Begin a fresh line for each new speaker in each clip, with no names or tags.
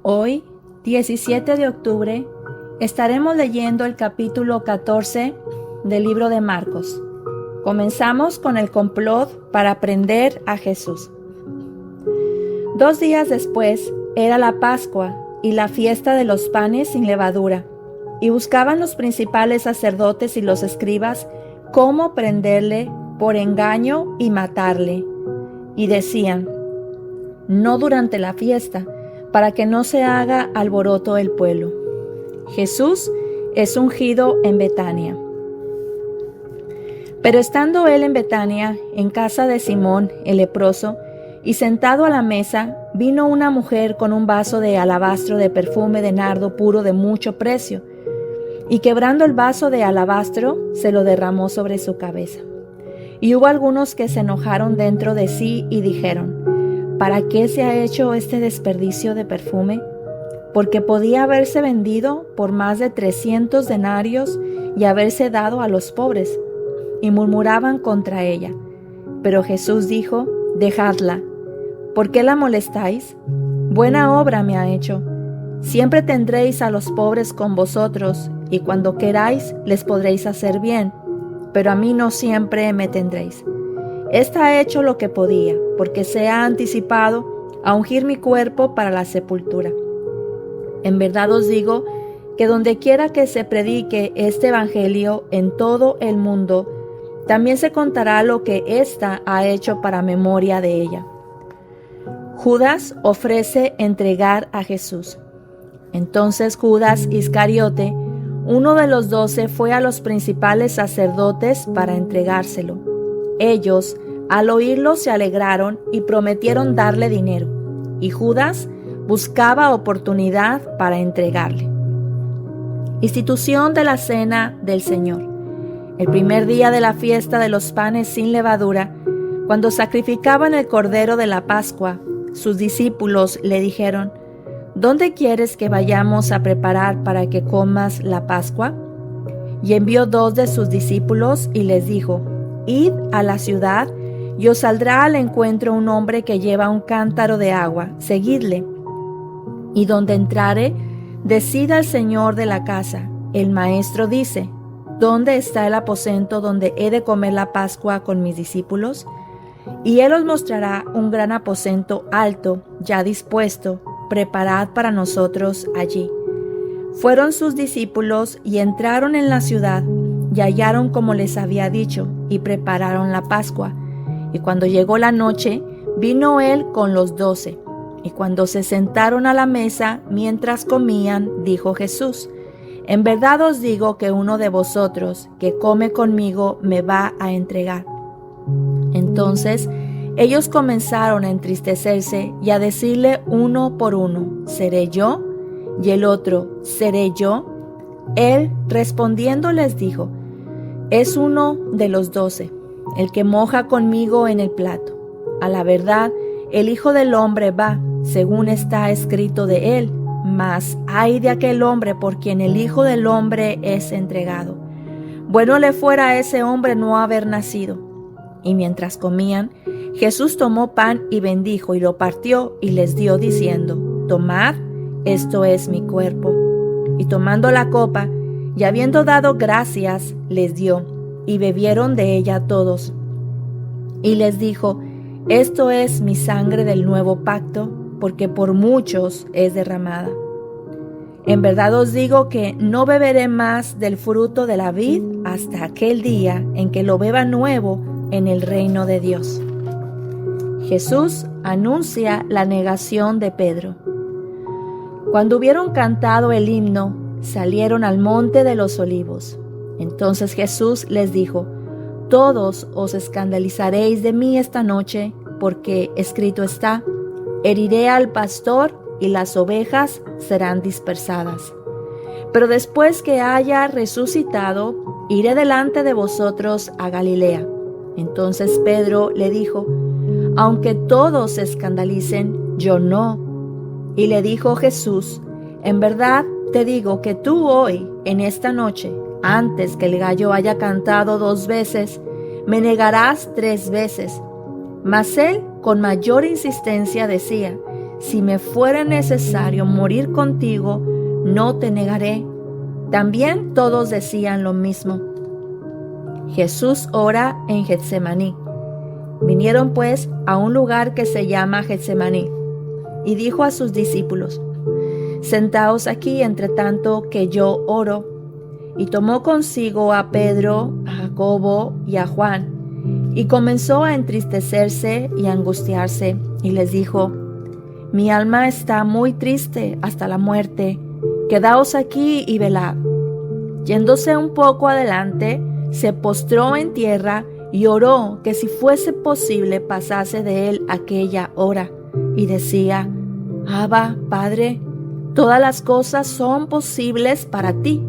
Hoy, 17 de octubre, estaremos leyendo el capítulo 14 del libro de Marcos. Comenzamos con el complot para prender a Jesús. 2 días después era la Pascua y la fiesta de los panes sin levadura, y buscaban los principales sacerdotes y los escribas cómo prenderle por engaño y matarle. Y decían: no durante la fiesta, para que no se haga alboroto el pueblo. Jesús es ungido en Betania. Pero estando él en Betania, en casa de Simón el leproso, y sentado a la mesa, vino una mujer con un vaso de alabastro de perfume de nardo puro de mucho precio, y quebrando el vaso de alabastro, se lo derramó sobre su cabeza. Y hubo algunos que se enojaron dentro de sí y dijeron: ¿para qué se ha hecho este desperdicio de perfume? Porque podía haberse vendido por más de 300 denarios y haberse dado a los pobres. Y murmuraban contra ella. Pero Jesús dijo: dejadla. ¿Por qué la molestáis? Buena obra me ha hecho. Siempre tendréis a los pobres con vosotros, y cuando queráis les podréis hacer bien, pero a mí no siempre me tendréis. Esta ha hecho lo que podía, porque se ha anticipado a ungir mi cuerpo para la sepultura. En verdad os digo que donde quiera que se predique este evangelio en todo el mundo, también se contará lo que ésta ha hecho para memoria de ella. Judas ofrece entregar a Jesús. Entonces Judas Iscariote, uno de los 12, fue a los principales sacerdotes para entregárselo. Ellos, al oírlo, se alegraron y prometieron darle dinero, y Judas buscaba oportunidad para entregarle. Institución de la Cena del Señor. El primer día de la fiesta de los panes sin levadura, cuando sacrificaban el cordero de la Pascua, sus discípulos le dijeron: ¿dónde quieres que vayamos a preparar para que comas la Pascua? Y envió 2 de sus discípulos y les dijo: id a la ciudad y os saldrá al encuentro un hombre que lleva un cántaro de agua, seguidle. Y donde entrare, decid al señor de la casa: el maestro dice, ¿dónde está el aposento donde he de comer la Pascua con mis discípulos? Y él os mostrará un gran aposento alto, ya dispuesto, preparad para nosotros allí. Fueron sus discípulos y entraron en la ciudad, y hallaron como les había dicho, y prepararon la Pascua. Y cuando llegó la noche, vino él con los 12. Y cuando se sentaron a la mesa, mientras comían, dijo Jesús: en verdad os digo que uno de vosotros, que come conmigo, me va a entregar. Entonces ellos comenzaron a entristecerse y a decirle uno por uno: ¿seré yo? Y el otro: ¿seré yo? Él respondiendo les dijo: es uno de los 12, el que moja conmigo en el plato. A la verdad, el Hijo del Hombre va, según está escrito de él, mas ay de aquel hombre por quien el Hijo del Hombre es entregado. Bueno le fuera a ese hombre no haber nacido. Y mientras comían, Jesús tomó pan y bendijo y lo partió y les dio diciendo: tomad, esto es mi cuerpo. Y tomando la copa, y habiendo dado gracias, les dio, y bebieron de ella todos. Y les dijo: esto es mi sangre del nuevo pacto, porque por muchos es derramada. En verdad os digo que no beberé más del fruto de la vid hasta aquel día en que lo beba nuevo en el reino de Dios. Jesús anuncia la negación de Pedro. Cuando hubieron cantado el himno, salieron al monte de los olivos. Entonces Jesús les dijo: todos os escandalizaréis de mí esta noche, porque escrito está: heriré al pastor y las ovejas serán dispersadas. Pero después que haya resucitado, iré delante de vosotros a Galilea. Entonces Pedro le dijo: aunque todos se escandalicen, yo no. Y le dijo Jesús: en verdad te digo que tú hoy, en esta noche, antes que el gallo haya cantado 2 veces, me negarás 3 veces. Mas él con mayor insistencia decía: si me fuera necesario morir contigo, no te negaré. También todos decían lo mismo. Jesús ora en Getsemaní. Vinieron pues a un lugar que se llama Getsemaní, y dijo a sus discípulos: Sentaos aquí entre tanto que yo oro. Y tomó consigo a Pedro, a Jacobo y a Juan, y comenzó a entristecerse y a angustiarse, y les dijo: Mi alma está muy triste hasta la muerte, quedaos aquí y velad. Yéndose un poco adelante, se postró en tierra y oró que si fuese posible pasase de él aquella hora, y decía: Abba, Padre, todas las cosas son posibles para ti.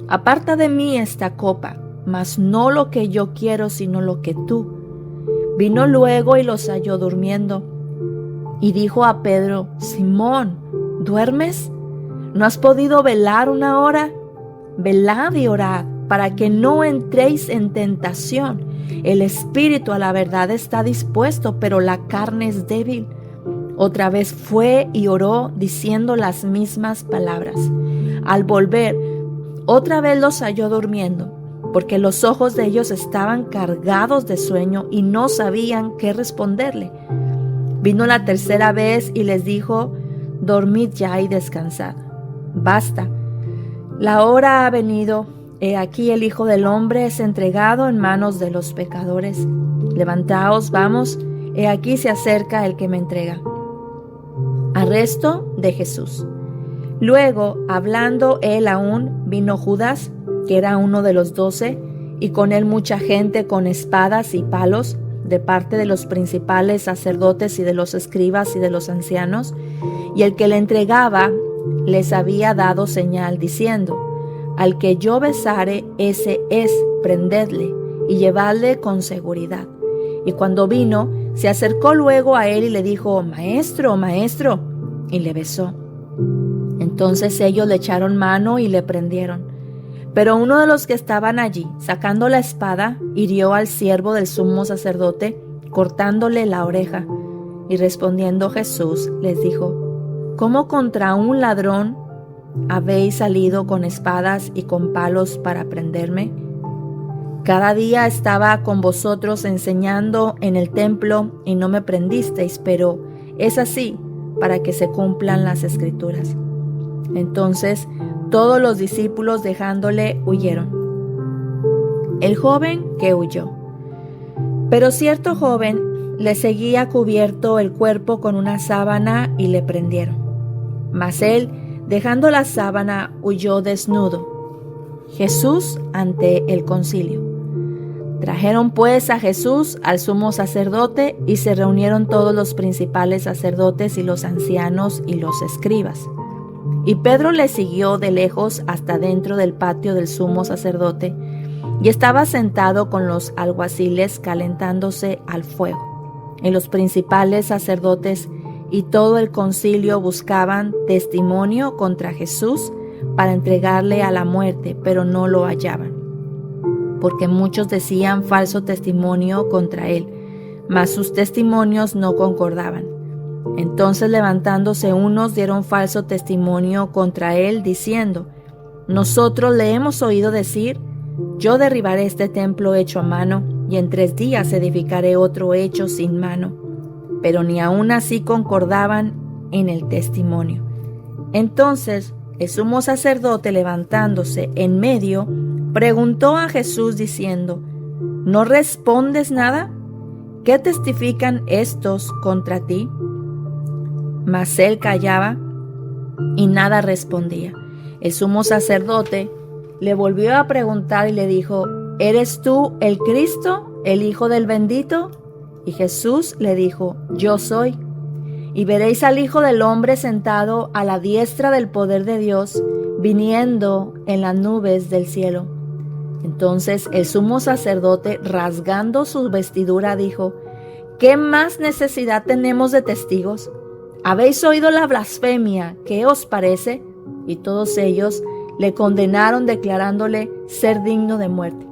Aparta de mí esta copa, mas no lo que yo quiero, sino lo que tú. Vino luego y los halló durmiendo. Y dijo a Pedro: Simón, ¿duermes? ¿No has podido velar una hora? Velad y orad, para que no entréis en tentación. El espíritu a la verdad está dispuesto, pero la carne es débil. Otra vez fue y oró, diciendo las mismas palabras. Al volver, otra vez los halló durmiendo, porque los ojos de ellos estaban cargados de sueño y no sabían qué responderle. Vino la tercera vez y les dijo: Dormid ya y descansad. Basta, la hora ha venido. He aquí el Hijo del Hombre es entregado en manos de los pecadores. Levantaos, vamos, he aquí se acerca el que me entrega. Arresto de Jesús. Luego, hablando él aún, vino Judas, que era uno de los 12, y con él mucha gente con espadas y palos, de parte de los principales sacerdotes y de los escribas y de los ancianos, y el que le entregaba les había dado señal, diciendo: Al que yo besare, ese es, prendedle y llevadle con seguridad. Y cuando vino, se acercó luego a él y le dijo: Maestro, maestro, y le besó. Entonces ellos le echaron mano y le prendieron. Pero uno de los que estaban allí, sacando la espada, hirió al siervo del sumo sacerdote, cortándole la oreja. Y respondiendo Jesús les dijo: ¿Cómo contra un ladrón habéis salido con espadas y con palos para prenderme? Cada día estaba con vosotros enseñando en el templo y no me prendisteis, pero es así para que se cumplan las Escrituras. Entonces todos los discípulos, dejándole, huyeron. El joven que huyó. Pero cierto joven le seguía cubierto el cuerpo con una sábana y le prendieron. Mas él, dejando la sábana, huyó desnudo. Jesús ante el concilio. Trajeron pues a Jesús al sumo sacerdote, y se reunieron todos los principales sacerdotes y los ancianos y los escribas. Y Pedro le siguió de lejos hasta dentro del patio del sumo sacerdote, y estaba sentado con los alguaciles calentándose al fuego. Y los principales sacerdotes y todo el concilio buscaban testimonio contra Jesús para entregarle a la muerte, pero no lo hallaban, porque muchos decían falso testimonio contra él, mas sus testimonios no concordaban. Entonces, levantándose unos, dieron falso testimonio contra él, diciendo: Nosotros le hemos oído decir: Yo derribaré este templo hecho a mano, y en 3 días edificaré otro hecho sin mano. Pero ni aun así concordaban en el testimonio. Entonces el sumo sacerdote, levantándose en medio, preguntó a Jesús diciendo: ¿No respondes nada? ¿Qué testifican estos contra ti? Mas él callaba y nada respondía. El sumo sacerdote le volvió a preguntar y le dijo: ¿Eres tú el Cristo, el Hijo del Bendito? Y Jesús le dijo: Yo soy. Y veréis al Hijo del Hombre sentado a la diestra del poder de Dios, viniendo en las nubes del cielo. Entonces el sumo sacerdote, rasgando su vestidura, dijo: ¿Qué más necesidad tenemos de testigos? ¿Habéis oído la blasfemia? ¿Qué os parece? Y todos ellos le condenaron, declarándole ser digno de muerte.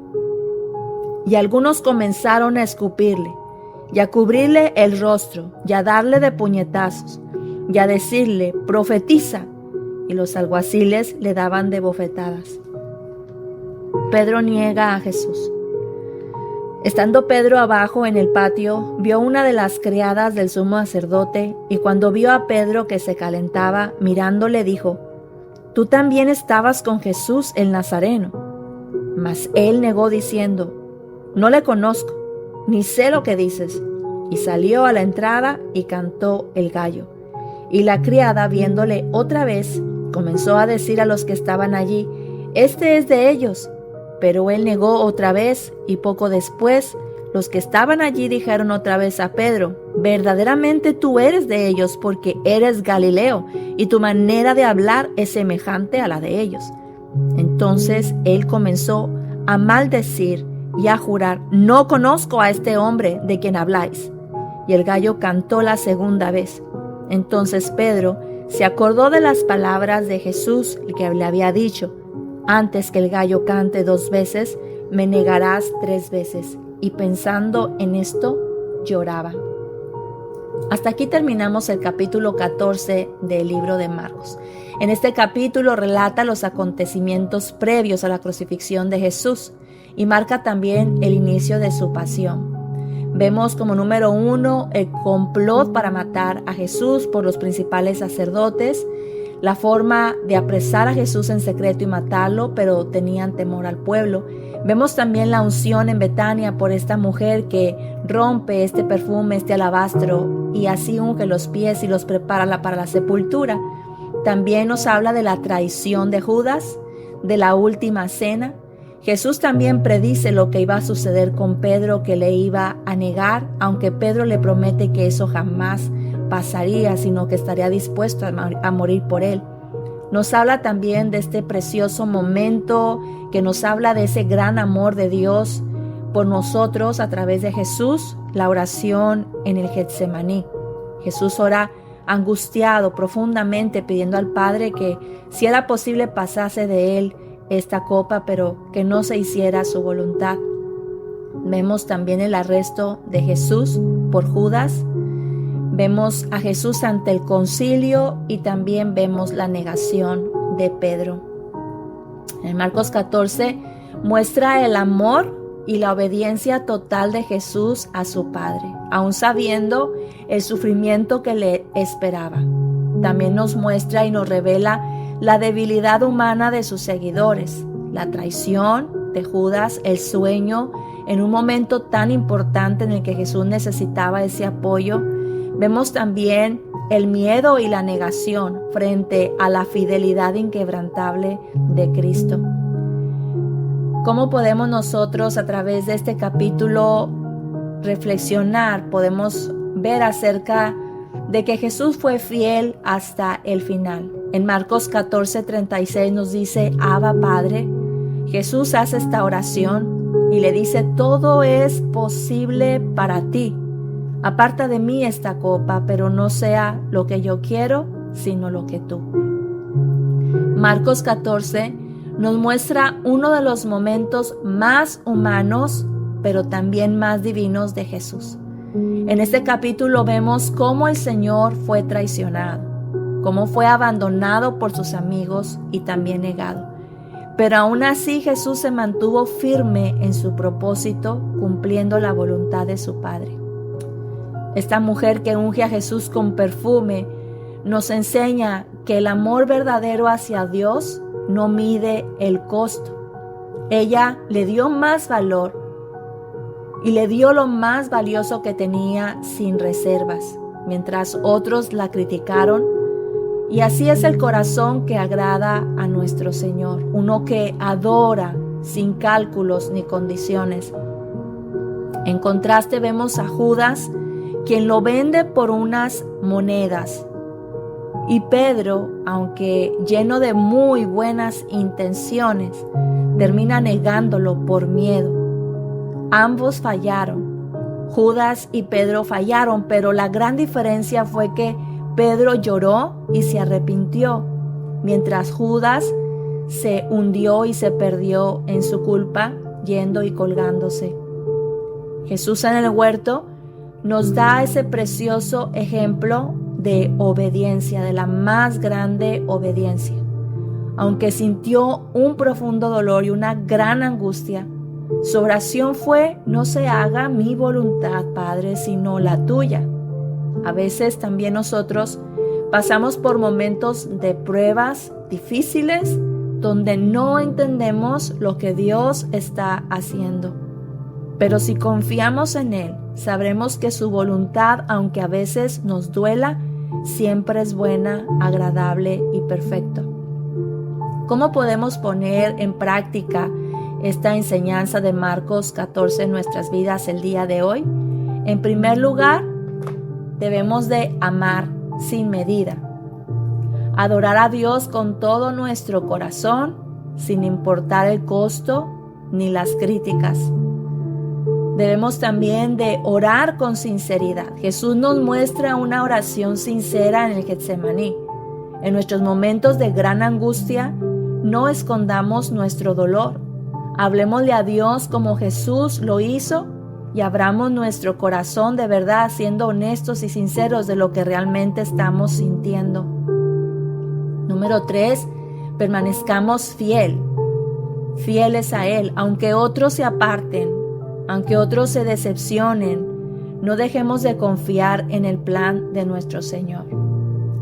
Y algunos comenzaron a escupirle, y a cubrirle el rostro, y a darle de puñetazos. y a decirle: profetiza. Y los alguaciles le daban de bofetadas. Pedro niega a Jesús. Estando Pedro abajo en el patio, vio una de las criadas del sumo sacerdote, y cuando vio a Pedro que se calentaba, mirándole dijo: tú también estabas con Jesús el Nazareno. Mas él negó diciendo: no le conozco, ni sé lo que dices. Y salió a la entrada y cantó el gallo. Y la criada, viéndole otra vez, comenzó a decir a los que estaban allí: este es de ellos. Pero él negó otra vez, y poco después los que estaban allí dijeron otra vez a Pedro: verdaderamente tú eres de ellos, porque eres Galileo, y tu manera de hablar es semejante a la de ellos. Entonces él comenzó a maldecir y a jurar: no conozco a este hombre de quien habláis. Y el gallo cantó la segunda vez. Entonces Pedro se acordó de las palabras de Jesús que le había dicho: antes que el gallo cante 2 veces, me negarás 3 veces. Y pensando en esto, lloraba. Hasta aquí terminamos el capítulo 14 del libro de Marcos. En este capítulo relata los acontecimientos previos a la crucifixión de Jesús y marca también el inicio de su pasión. Vemos como número 1 el complot para matar a Jesús por los principales sacerdotes, la forma de apresar a Jesús en secreto y matarlo, pero tenían temor al pueblo. Vemos también la unción en Betania por esta mujer que rompe este perfume, este alabastro, y así unge los pies y los prepara para la sepultura. También nos habla de la traición de Judas, de la última cena. Jesús también predice lo que iba a suceder con Pedro, que le iba a negar, aunque Pedro le promete que eso jamás pasaría, sino que estaría dispuesto a morir por él. Nos habla también de este precioso momento que nos habla de ese gran amor de Dios por nosotros a través de Jesús, la oración en el Getsemaní. Jesús ora angustiado profundamente pidiendo al Padre que si era posible pasase de él esta copa, pero que no se hiciera su voluntad. Vemos también el arresto de Jesús por Judas. Vemos a Jesús ante el concilio y también vemos la negación de Pedro. En Marcos 14 muestra el amor y la obediencia total de Jesús a su Padre, aun sabiendo el sufrimiento que le esperaba. También nos muestra y nos revela la debilidad humana de sus seguidores, la traición de Judas, el sueño en un momento tan importante en el que Jesús necesitaba ese apoyo. Vemos también el miedo y la negación frente a la fidelidad inquebrantable de Cristo. ¿Cómo podemos nosotros a través de este capítulo reflexionar? Podemos ver acerca de que Jesús fue fiel hasta el final. En Marcos 14:36 nos dice: Abba, Padre. Jesús hace esta oración y le dice: todo es posible para ti. Aparta de mí esta copa, pero no sea lo que yo quiero, sino lo que tú. Marcos 14 nos muestra uno de los momentos más humanos, pero también más divinos de Jesús. En este capítulo vemos cómo el Señor fue traicionado, cómo fue abandonado por sus amigos y también negado. Pero aún así Jesús se mantuvo firme en su propósito, cumpliendo la voluntad de su Padre. Esta mujer que unge a Jesús con perfume nos enseña que el amor verdadero hacia Dios no mide el costo. Ella le dio más valor y le dio lo más valioso que tenía sin reservas, mientras otros la criticaron. Y así es el corazón que agrada a nuestro Señor, uno que adora sin cálculos ni condiciones. En contraste vemos a Judas, quien lo vende por unas monedas. Y Pedro, aunque lleno de muy buenas intenciones, termina negándolo por miedo. Ambos fallaron. Judas y Pedro fallaron, pero la gran diferencia fue que Pedro lloró y se arrepintió, mientras Judas se hundió y se perdió en su culpa, yendo y colgándose. Jesús en el huerto nos da ese precioso ejemplo de obediencia, de la más grande obediencia. Aunque sintió un profundo dolor y una gran angustia, su oración fue: no se haga mi voluntad, Padre, sino la tuya. A veces también nosotros pasamos por momentos de pruebas difíciles donde no entendemos lo que Dios está haciendo. Pero si confiamos en Él, sabremos que su voluntad, aunque a veces nos duela, siempre es buena, agradable y perfecta. ¿Cómo podemos poner en práctica esta enseñanza de Marcos 14 en nuestras vidas el día de hoy? En primer lugar, debemos de amar sin medida. Adorar a Dios con todo nuestro corazón, sin importar el costo ni las críticas. Debemos también de orar con sinceridad. Jesús nos muestra una oración sincera en el Getsemaní. En nuestros momentos de gran angustia, no escondamos nuestro dolor. Hablemosle a Dios como Jesús lo hizo y abramos nuestro corazón de verdad, siendo honestos y sinceros de lo que realmente estamos sintiendo. Número 3, permanezcamos fieles a Él, aunque otros se aparten, aunque otros se decepcionen, no dejemos de confiar en el plan de nuestro Señor.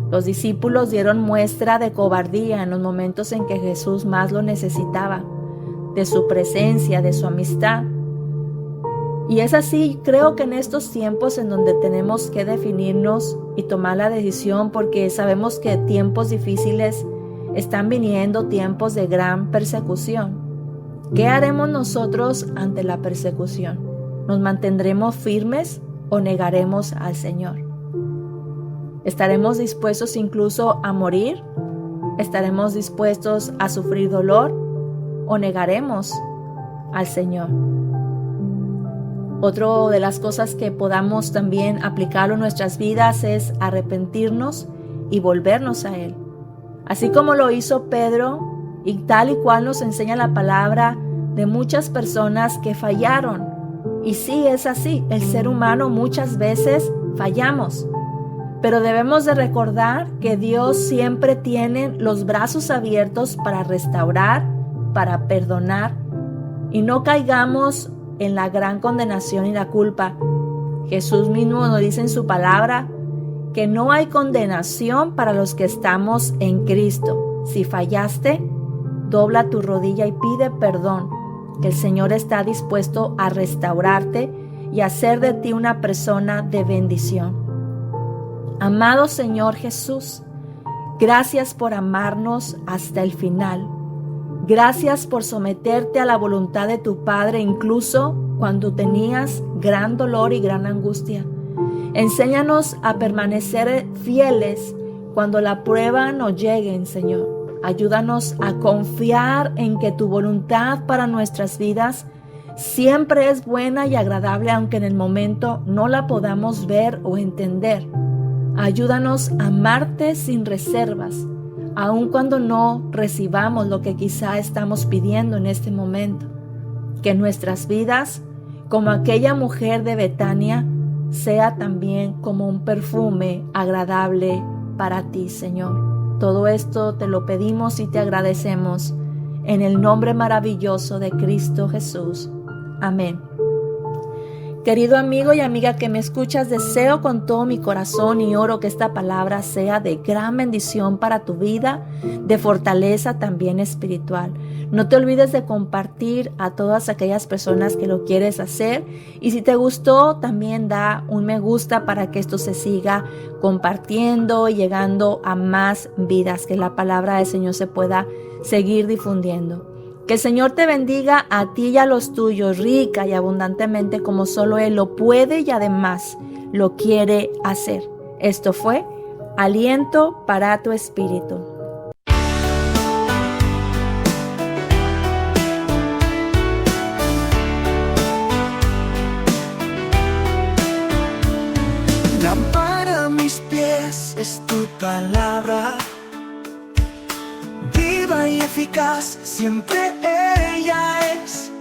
Los discípulos dieron muestra de cobardía en los momentos en que Jesús más lo necesitaba, de su presencia, de su amistad. Y es así, creo que en estos tiempos en donde tenemos que definirnos y tomar la decisión, porque sabemos que tiempos difíciles están viniendo, tiempos de gran persecución. ¿Qué haremos nosotros ante la persecución? ¿Nos mantendremos firmes o negaremos al Señor? ¿Estaremos dispuestos incluso a morir? ¿Estaremos dispuestos a sufrir dolor o negaremos al Señor? Otra de las cosas que podamos también aplicar en nuestras vidas es arrepentirnos y volvernos a Él. Así como lo hizo Pedro, y tal y cual nos enseña la palabra de muchas personas que fallaron. Y sí, es así, el ser humano muchas veces fallamos. Pero debemos de recordar que Dios siempre tiene los brazos abiertos para restaurar, para perdonar, y no caigamos en la gran condenación y la culpa. Jesús mismo nos dice en su palabra que no hay condenación para los que estamos en Cristo. Si fallaste, dobla tu rodilla y pide perdón, que el Señor está dispuesto a restaurarte y hacer de ti una persona de bendición. Amado Señor Jesús, gracias por amarnos hasta el final. Gracias por someterte a la voluntad de tu Padre, incluso cuando tenías gran dolor y gran angustia. Enséñanos a permanecer fieles cuando la prueba nos llegue, Señor. Ayúdanos a confiar en que tu voluntad para nuestras vidas siempre es buena y agradable, aunque en el momento no la podamos ver o entender. Ayúdanos a amarte sin reservas, aun cuando no recibamos lo que quizá estamos pidiendo en este momento. Que nuestras vidas, como aquella mujer de Betania, sea también como un perfume agradable para ti, Señor. Todo esto te lo pedimos y te agradecemos en el nombre maravilloso de Cristo Jesús. Amén. Querido amigo y amiga que me escuchas, deseo con todo mi corazón y oro que esta palabra sea de gran bendición para tu vida, de fortaleza también espiritual. No te olvides de compartir a todas aquellas personas que lo quieres hacer, y si te gustó, también da un me gusta para que esto se siga compartiendo y llegando a más vidas, que la palabra del Señor se pueda seguir difundiendo. Que el Señor te bendiga a ti y a los tuyos rica y abundantemente, como solo Él lo puede y además lo quiere hacer. Esto fue Aliento para tu Espíritu.
Lámpara a mis pies es tu palabra, viva y eficaz, siempre ella es.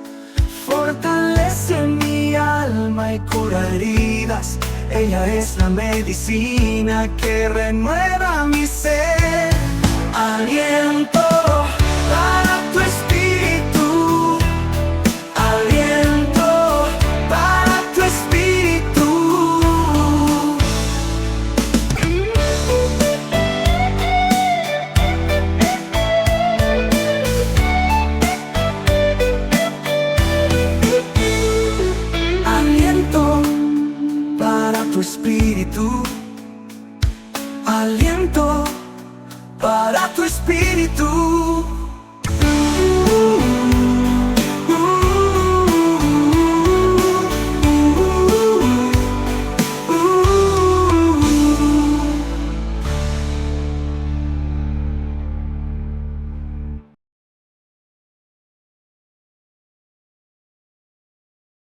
Fortalece mi alma y cura heridas, Ella es la medicina que renueva mi ser. Aliento para tu espíritu. Aliento para tu espíritu. Aliento para tu espíritu. Aliento para tu espíritu.